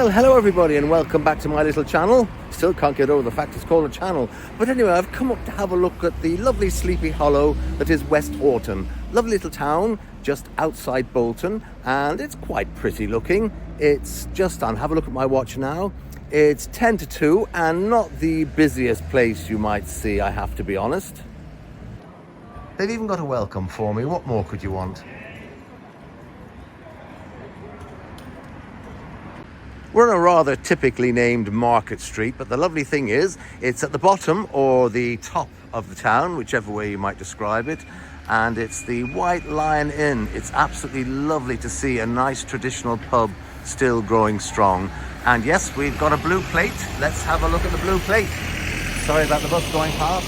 Well, hello everybody and welcome back to my little channel. Still can't get over the fact it's called a channel. But anyway, I've come up to have a look at the lovely Sleepy Hollow that is Westhoughton. Lovely little town just outside Bolton, and it's quite pretty looking. It's just on, have a look at my watch now. It's 10 to 2 and not the busiest place you might see, I have to be honest. They've even got a welcome for me. What more could you want? We're on a rather typically named Market Street, but the lovely thing is it's at the bottom or the top of the town, whichever way you might describe it, and it's the White Lion Inn. It's absolutely lovely to see a nice traditional pub still growing strong. And yes, we've got a blue plate. Let's have a look at the blue plate. Sorry about the bus going past.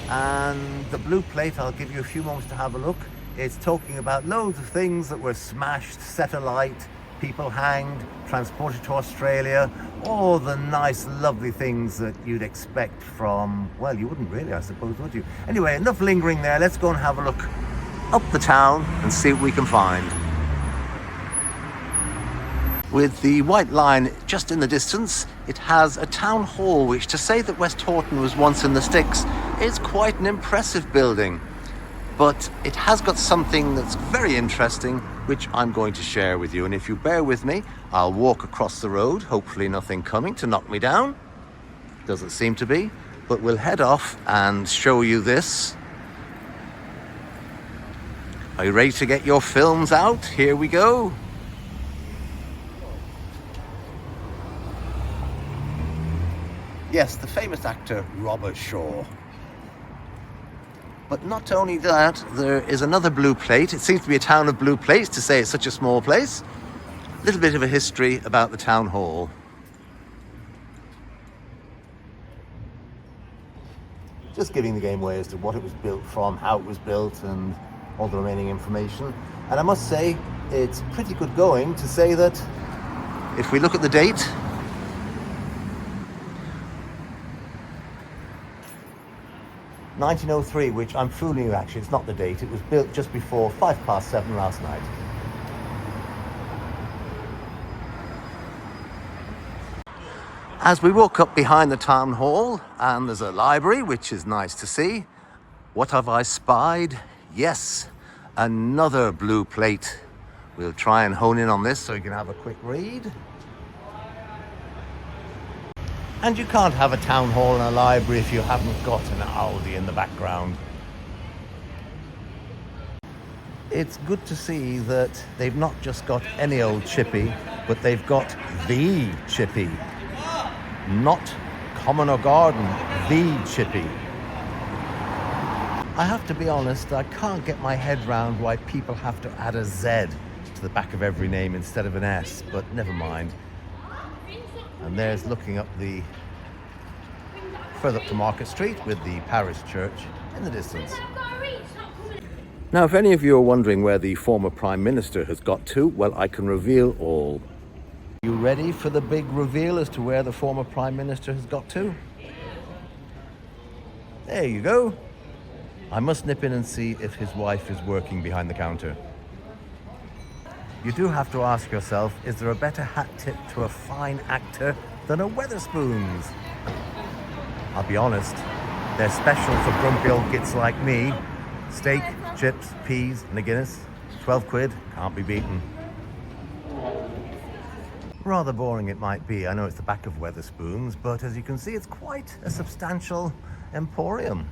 And the blue plate, I'll give you a few moments to have a look. It's talking about loads of things that were smashed, set alight, people hanged, transported to Australia, all the nice, lovely things that you'd expect from, well, you wouldn't really, I suppose, would you? Anyway, enough lingering there. Let's go and have a look up the town and see what we can find. With the White Line just in the distance, it has a town hall, which, to say that Westhoughton was once in the sticks, is quite an impressive building. But it has got something that's very interesting, which I'm going to share with you. And if you bear with me, I'll walk across the road, hopefully nothing coming to knock me down. Doesn't seem to be, but we'll head off and show you this. Are you ready to get your films out? Here we go. Yes, the famous actor Robert Shaw. But not only that, there is another blue plate. It seems to be a town of blue plates to say it's such a small place. A little bit of a history about the town hall. Just giving the game away as to what it was built from, how it was built, and all the remaining information. And I must say, it's pretty good going to say that if we look at the date, (1903), which I'm fooling you actually, it's not the date. It was built just before 7:05 last night. As we walk up behind the town hall, and there's a library, which is nice to see. What have I spied? Yes, another blue plate. We'll try and hone in on this so you can have a quick read. And you can't have a town hall and a library if you haven't got an Aldi in the background. It's good to see that they've not just got any old chippy, but they've got the chippy. Not common or garden, the chippy. I have to be honest, I can't get my head round why people have to add a Z to the back of every name instead of an S, but never mind. And there's looking up the further up to Market Street with the parish church in the distance. Now, if any of you are wondering where the former Prime Minister has got to, well, I can reveal all. You ready for the big reveal as to where the former Prime Minister has got to? There you go. I must nip in and see if his wife is working behind the counter. You do have to ask yourself, is there a better hat tip to a fine actor than a Wetherspoons? I'll be honest, they're special for grumpy old gits like me. Steak, chips, peas and a Guinness. 12 quid, can't be beaten. Rather boring it might be, I know it's the back of Wetherspoons, but as you can see, it's quite a substantial emporium.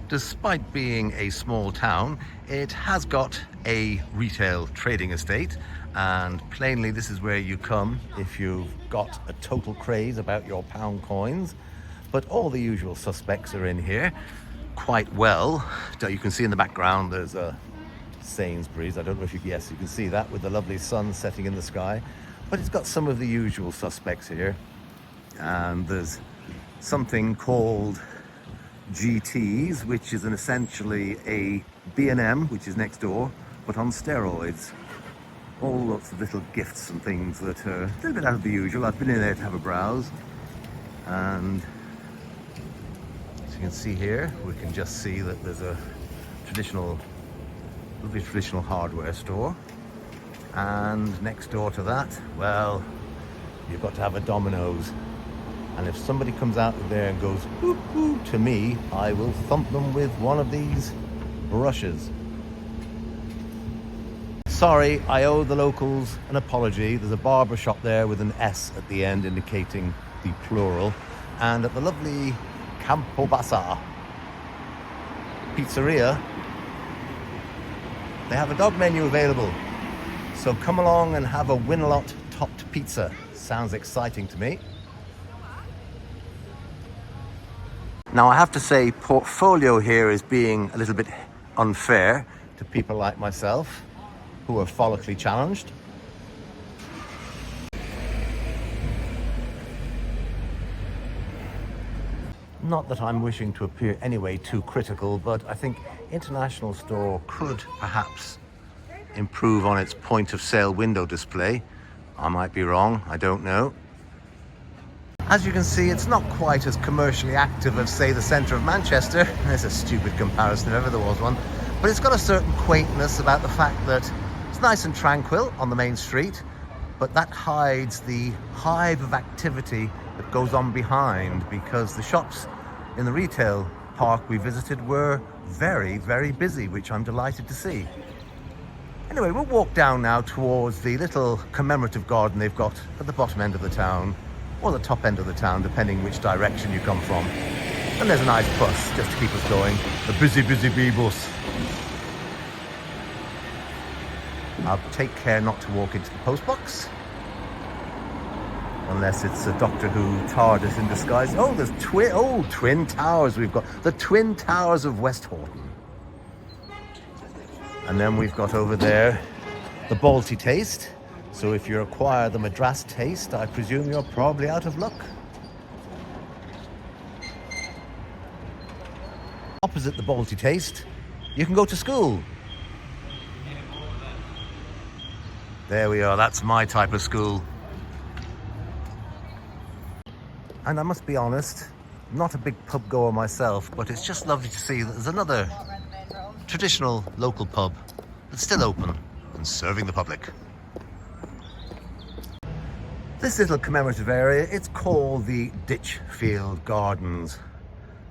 Despite being a small town, it has got a retail trading estate, and plainly this is where you come if you've got a total craze about your pound coins. But all the usual suspects are in here quite well. You can see in the background there's a Sainsbury's. I don't know if you can see that with the lovely sun setting in the sky, but it's got some of the usual suspects here. And there's something called GT's, which is essentially a B&M, which is next door, but on steroids. All lots of little gifts and things that are a little bit out of the usual. I've been in there to have a browse, and as you can see here, we can just see that there's a lovely traditional hardware store. And next door to that, well, you've got to have a Domino's. And if somebody comes out of there and goes, "Whoop, whoop," to me, I will thump them with one of these brushes. Sorry, I owe the locals an apology. There's a barber shop there with an S at the end indicating the plural. And at the lovely Campo Bassar Pizzeria, they have a dog menu available. So come along and have a Winalot topped pizza. Sounds exciting to me. Now I have to say, portfolio here is being a little bit unfair to people like myself who are follically challenged. Not that I'm wishing to appear anyway too critical, but I think International Store could perhaps improve on its point of sale window display. I might be wrong, I don't know. As you can see, it's not quite as commercially active as, say, the centre of Manchester. There's a stupid comparison if ever there was one. But it's got a certain quaintness about the fact that it's nice and tranquil on the main street, but that hides the hive of activity that goes on behind, because the shops in the retail park we visited were very, very busy, which I'm delighted to see. Anyway, we'll walk down now towards the little commemorative garden they've got at the bottom end of the town, or the top end of the town, depending which direction you come from. And there's a nice bus just to keep us going. A busy, busy bee bus. I'll take care not to walk into the postbox, unless it's a Doctor Who TARDIS in disguise. Oh, there's twin towers we've got. The Twin Towers of WESTHOUGHTON. And then we've got over there the Balti taste. So if you acquire the Madras taste, I presume you're probably out of luck. Opposite the Balti taste, you can go to school. There we are, that's my type of school. And I must be honest, not a big pub goer myself, but it's just lovely to see that there's another traditional local pub that's still open and serving the public. This little commemorative area, it's called the Ditchfield Gardens.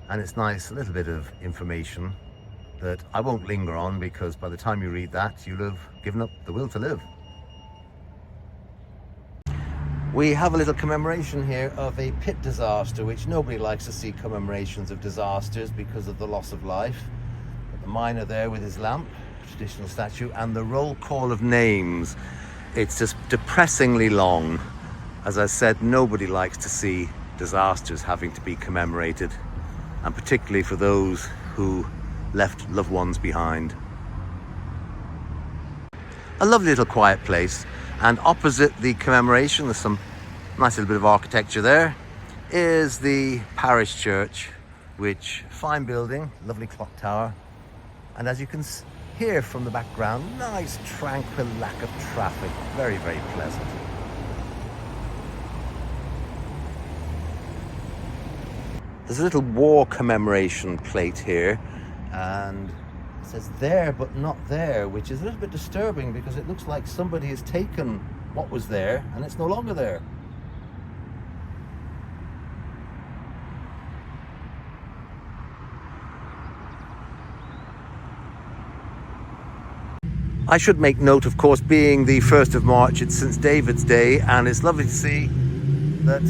And it's nice, a little bit of information that I won't linger on, because by the time you read that, you'll have given up the will to live. We have a little commemoration here of a pit disaster, which nobody likes to see commemorations of disasters because of the loss of life. But the miner there with his lamp, traditional statue, and the roll call of names. It's just depressingly long. As I said, nobody likes to see disasters having to be commemorated, and particularly for those who left loved ones behind. A lovely little quiet place, and opposite the commemoration, there's some nice little bit of architecture there, is the parish church, which, fine building, lovely clock tower, and as you can hear from the background, nice tranquil lack of traffic, very, very pleasant. There's a little war commemoration plate here, and it says there but not there, which is a little bit disturbing because it looks like somebody has taken what was there and it's no longer there. I should make note, of course, being the 1st of March, it's St. David's Day, and it's lovely to see that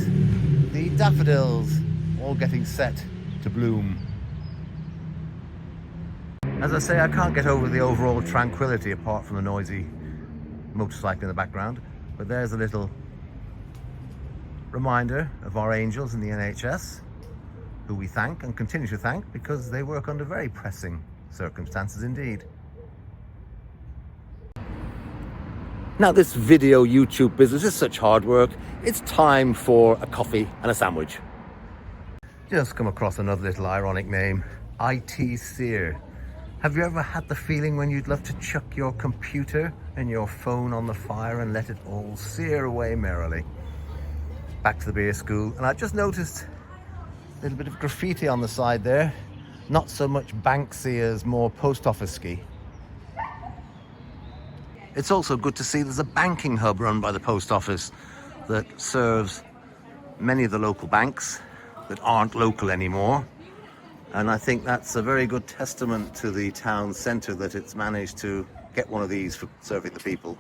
the daffodils all getting set to bloom. As I say, I can't get over the overall tranquility apart from the noisy motorcycle in the background, but there's a little reminder of our angels in the NHS, who we thank and continue to thank because they work under very pressing circumstances indeed. Now, this video YouTube business is such hard work. It's time for a coffee and a sandwich. Just come across another little ironic name, IT Sear. Have you ever had the feeling when you'd love to chuck your computer and your phone on the fire and let it all sear away merrily? Back to the beer school, and I just noticed a little bit of graffiti on the side there. Not so much Banksy as more post office-ski. It's also good to see there's a banking hub run by the post office that serves many of the local banks that aren't local anymore. And I think that's a very good testament to the town centre that it's managed to get one of these for serving the people.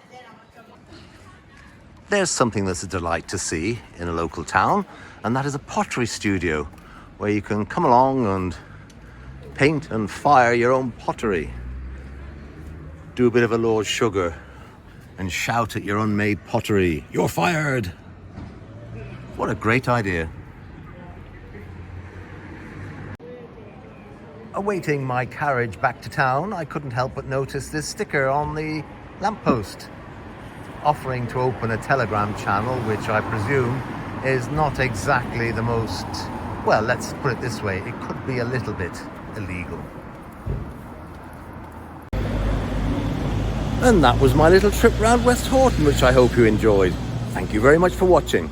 There's something that's a delight to see in a local town, and that is a pottery studio where you can come along and paint and fire your own pottery. Do a bit of a Lord Sugar and shout at your unmade pottery, "You're fired!" What a great idea. Awaiting my carriage back to town, I couldn't help but notice this sticker on the lamppost offering to open a telegram channel, which I presume is not exactly the most, well, let's put it this way, it could be a little bit illegal. And that was my little trip round Westhoughton, which I hope you enjoyed. Thank you very much for watching.